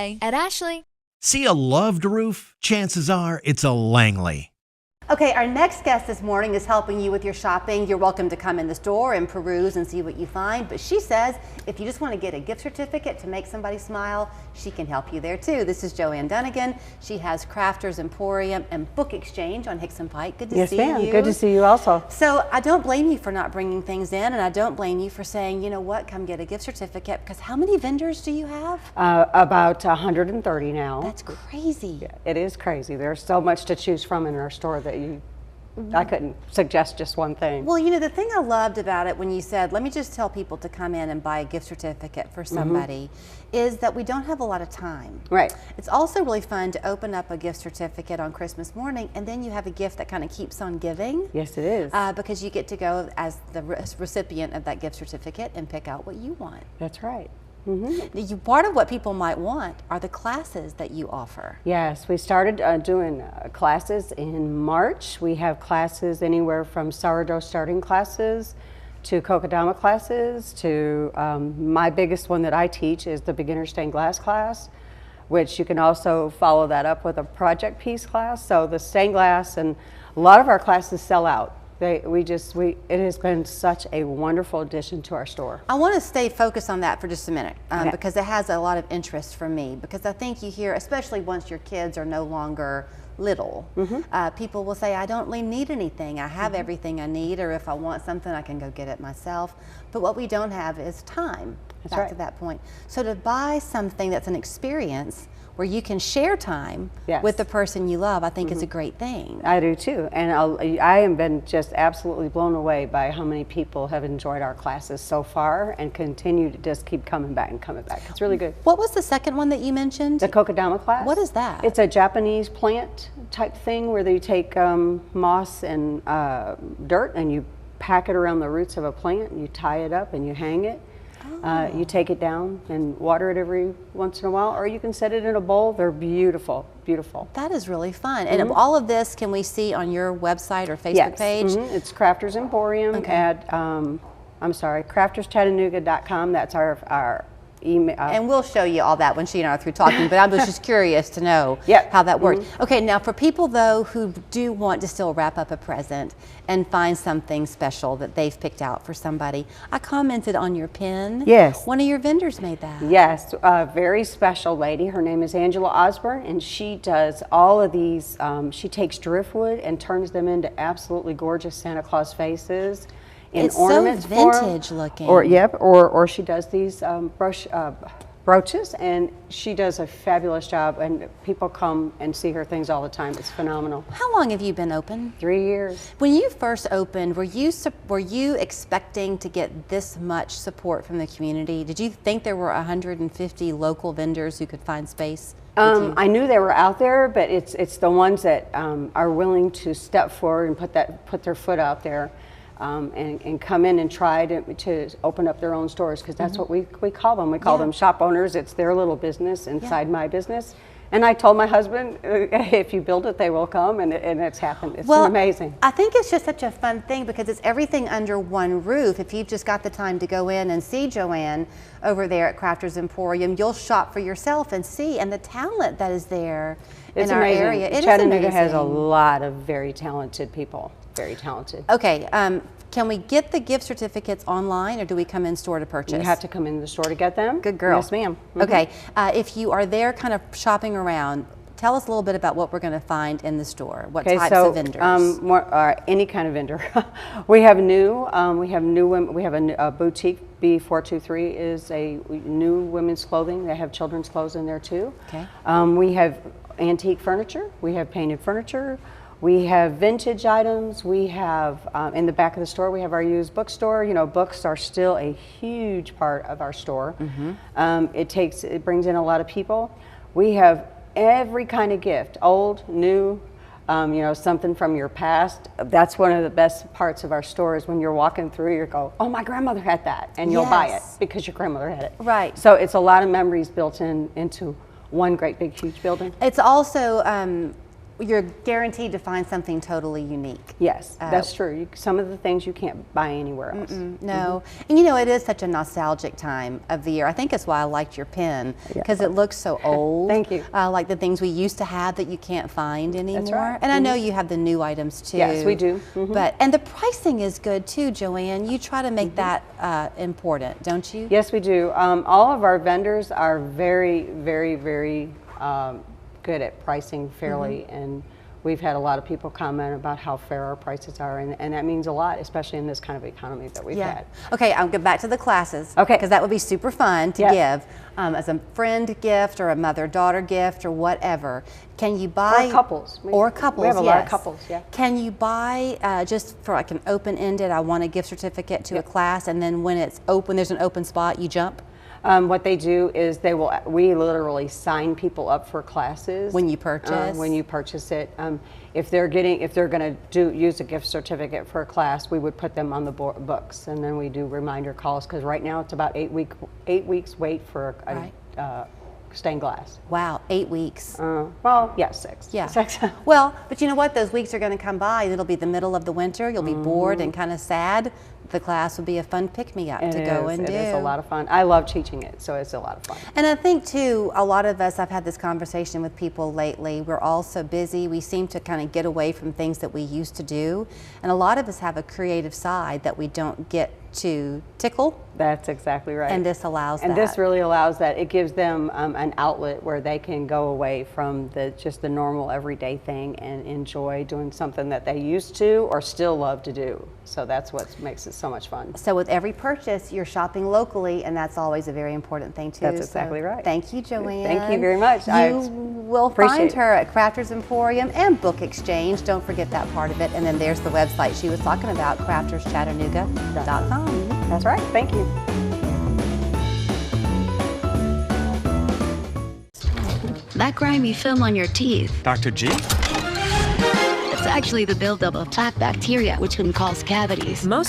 At Ashley. See a loved roof? Chances are it's a Langley. Okay, our next guest this morning is helping you with your shopping. You're welcome to come in the store and peruse and see what you find, but she says if you just want to get a gift certificate to make somebody smile, she can help you there too. This is Joanne Dunnigan. She has Crafters Emporium and Book Exchange on Hickson Pike. Good to see you. Yes, ma'am. Good to see you also. So I don't blame you for not bringing things in, and I don't blame you for saying, you know what, come get a gift certificate, because how many vendors do you have? About 130 now. That's crazy. Yeah, it is crazy. There's so much to choose from in our store that I couldn't suggest just one thing. Well, you know, the thing I loved about it when you said, let me just tell people to come in and buy a gift certificate for somebody, is that we don't have a lot of time. Right. It's also really fun to open up a gift certificate on Christmas morning, and then you have a gift that kind of keeps on giving. Yes, it is. Because you get to go as the recipient of that gift certificate and pick out what you want. That's right. Part of what people might want are the classes that you offer. Yes, we started doing classes in March. We have classes anywhere from sourdough starting classes to kokedama classes to my biggest one that I teach is the beginner stained glass class, which you can also follow that up with a project piece class. So the stained glass, and a lot of our classes sell out. It has been such a wonderful addition to our store. I want to stay focused on that for just a minute Okay. because it has a lot of interest for me, because I think you hear, especially once your kids are no longer little, people will say, I don't really need anything. I have everything I need, or if I want something, I can go get it myself. But what we don't have is time. That's back right. to that point. So to buy something that's an experience where you can share time Yes. with the person you love, I think is a great thing. I do too, and I have been just absolutely blown away by how many people have enjoyed our classes so far and continue to just keep coming back and coming back. It's really good. What was the second one that you mentioned? The kokedama class. What is that? It's a Japanese plant type thing where they take moss and dirt and you pack it around the roots of a plant and you tie it up and you hang it. You take it down and water it every once in a while, or you can set it in a bowl. They're beautiful, beautiful. That is really fun. And all of this can we see on your website or Facebook page? It's Crafters Emporium at, crafterschattanooga.com. That's our email. And we'll show you all that when she and I are through talking, but I was just curious to know Yep. how that works. Okay, now for people though who do want to still wrap up a present and find something special that they've picked out for somebody, I commented on your pin. Yes. One of your vendors made that. Yes, a very special lady. Her name is Angela Osborne, and she does all of these. She takes driftwood and turns them into absolutely gorgeous Santa Claus faces. In It's ornaments so for 'em. vintage looking. Or she does these brooches, and she does a fabulous job, and people come and see her things all the time. It's phenomenal. How long have you been open? 3 years. When you first opened, were you expecting to get this much support from the community? Did you think there were 150 local vendors who could find space? I knew they were out there, but it's the ones that are willing to step forward and put their foot out there. And come in and try to open up their own stores, because that's what we call them. We call them shop owners. It's their little business inside my business. And I told my husband, if you build it, they will come, and it's happened. It's been amazing. I think it's just such a fun thing because it's everything under one roof. If you've just got the time to go in and see Joanne over there at Crafters Emporium, you'll shop for yourself and see, and the talent that is there in our area. It is Chattanooga has a amazing. lot of very talented people. Very talented. Okay, can we get the gift certificates online, or do we come in store to purchase? You have to come in the store to get them. Good girl. Yes, ma'am. Okay, if you are there kind of shopping around, tell us a little bit about what we're going to find in the store. What types of vendors? Any kind of vendor. We have new women. We have a boutique. B423 is a new women's clothing. They have children's clothes in there too. Okay. We have antique furniture. We have painted furniture. We have vintage items. We have, in the back of the store, we have our used bookstore. You know, books are still a huge part of our store. It brings in a lot of people. We have every kind of gift, old, new, something from your past. That's one of the best parts of our store is when you're walking through, you go, oh, my grandmother had that, and you'll buy it because your grandmother had it. Right. So it's a lot of memories built into one great big huge building. It's also you're guaranteed to find something totally unique. Yes, that's true. Some of the things you can't buy anywhere else. No, and you know, it is such a nostalgic time of the year. I think that's why I liked your pen, because it looks so old. Thank you. Like the things we used to have that you can't find anymore. That's right. And I know you have the new items too. Yes, we do. And the pricing is good too, Joanne. You try to make that important, don't you? Yes, we do. All of our vendors are very, very, very good at pricing fairly, and we've had a lot of people comment about how fair our prices are, and that means a lot, especially in this kind of economy that we've had. Okay, I'll get back to the classes. Okay. Because that would be super fun to give as a friend gift or a mother-daughter gift or whatever. Can you buy... Or couples. Or couples, We have a lot of couples, Can you buy just for like an open-ended, I want a gift certificate to a class, and then when it's open, there's an open spot, you jump? What they do is we literally sign people up for classes When you purchase? When you purchase it. If they're going to use a gift certificate for a class, we would put them on the books, and then we do reminder calls, because right now it's about 8 weeks wait for a stained glass. Wow, 8 weeks. Well, yeah, 6. Yeah. 6. Well, but you know what? Those weeks are going to come by, and it'll be the middle of the winter. You'll be bored and kind of sad. The class would be a fun pick-me-up to go and do. It is a lot of fun. I love teaching it, so it's a lot of fun. And I think too, a lot of us, I've had this conversation with people lately, we're all so busy, we seem to kind of get away from things that we used to do. And a lot of us have a creative side that we don't get to tickle. That's exactly right. And this allows and that. this really allows that. It gives them an outlet where they can go away from just the normal everyday thing and enjoy doing something that they used to or still love to do. So that's what makes it so much fun. So with every purchase, you're shopping locally, and that's always a very important thing too. That's exactly right. Thank you, Joanne. Thank you very much. You will find it. her at Crafters Emporium and Book Exchange. Don't forget that part of it. And then there's the website she was talking about, crafterschattanooga.com. That's right. Thank you. That grimy film on your teeth, Dr. G? it's actually the buildup of plaque bacteria, which can cause cavities. Most